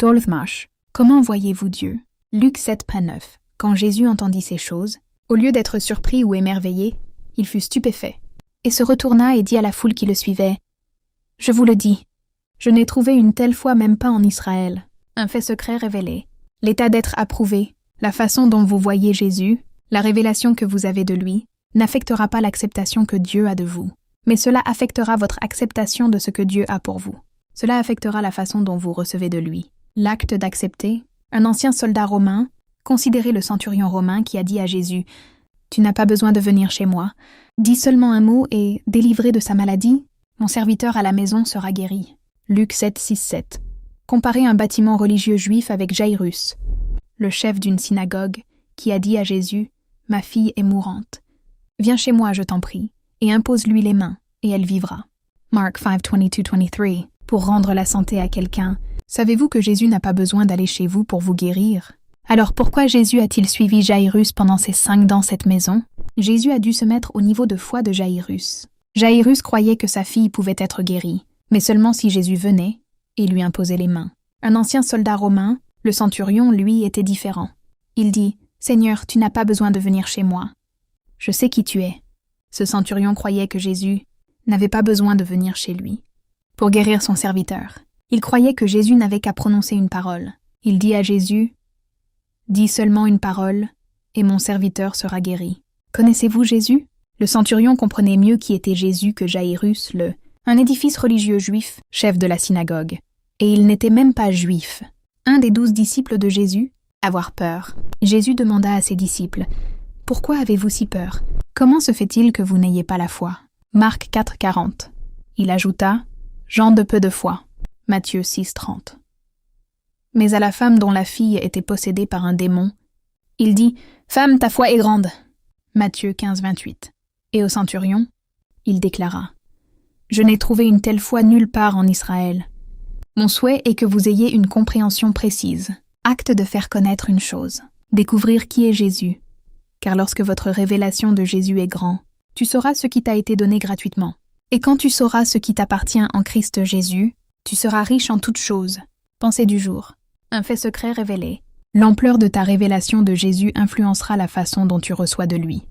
Dolthmash. Comment voyez-vous Dieu? Luc 7:9. Quand Jésus entendit ces choses, au lieu d'être surpris ou émerveillé, il fut stupéfait, et se retourna et dit à la foule qui le suivait, « Je vous le dis, je n'ai trouvé une telle foi même pas en Israël. » Un fait secret révélé, l'état d'être approuvé, la façon dont vous voyez Jésus, la révélation que vous avez de lui, n'affectera pas l'acceptation que Dieu a de vous, mais cela affectera votre acceptation de ce que Dieu a pour vous. Cela affectera la façon dont vous recevez de lui. L'acte d'accepter, un ancien soldat romain, considérez le centurion romain qui a dit à Jésus « Tu n'as pas besoin de venir chez moi. Dis seulement un mot et, délivré de sa maladie, mon serviteur à la maison sera guéri. » Luc 7:6-7. Comparez un bâtiment religieux juif avec Jairus, le chef d'une synagogue, qui a dit à Jésus « Ma fille est mourante. Viens chez moi, je t'en prie, et impose-lui les mains, et elle vivra. » Mark 5:22-23. Pour rendre la santé à quelqu'un, savez-vous que Jésus n'a pas besoin d'aller chez vous pour vous guérir? Alors pourquoi Jésus a-t-il suivi Jairus pendant ses 5 dans cette maison? Jésus a dû se mettre au niveau de foi de Jairus. Jairus croyait que sa fille pouvait être guérie, mais seulement si Jésus venait et lui imposait les mains. Un ancien soldat romain, le centurion, lui, était différent. Il dit « Seigneur, tu n'as pas besoin de venir chez moi. Je sais qui tu es. » Ce centurion croyait que Jésus n'avait pas besoin de venir chez lui pour guérir son serviteur. Il croyait que Jésus n'avait qu'à prononcer une parole. Il dit à Jésus « Dis seulement une parole, et mon serviteur sera guéri. » Connaissez-vous Jésus? Le centurion comprenait mieux qui était Jésus que Jairus, un édifice religieux juif, chef de la synagogue. Et il n'était même pas juif. Un des 12 disciples de Jésus, avoir peur. Jésus demanda à ses disciples « Pourquoi avez-vous si peur? Comment se fait-il que vous n'ayez pas la foi ?» Marc 4:40. Il ajouta « Gens de peu de foi » Matthieu 6:30. Mais à la femme dont la fille était possédée par un démon, il dit « Femme, ta foi est grande » Matthieu 15:28. Et au centurion, il déclara « Je n'ai trouvé une telle foi nulle part en Israël. Mon souhait est que vous ayez une compréhension précise. Acte de faire connaître une chose. Découvrir qui est Jésus. Car lorsque votre révélation de Jésus est grand, tu sauras ce qui t'a été donné gratuitement. Et quand tu sauras ce qui t'appartient en Christ Jésus, tu seras riche en toutes choses. » Pensée du jour. Un fait secret révélé. L'ampleur de ta révélation de Jésus influencera la façon dont tu reçois de lui.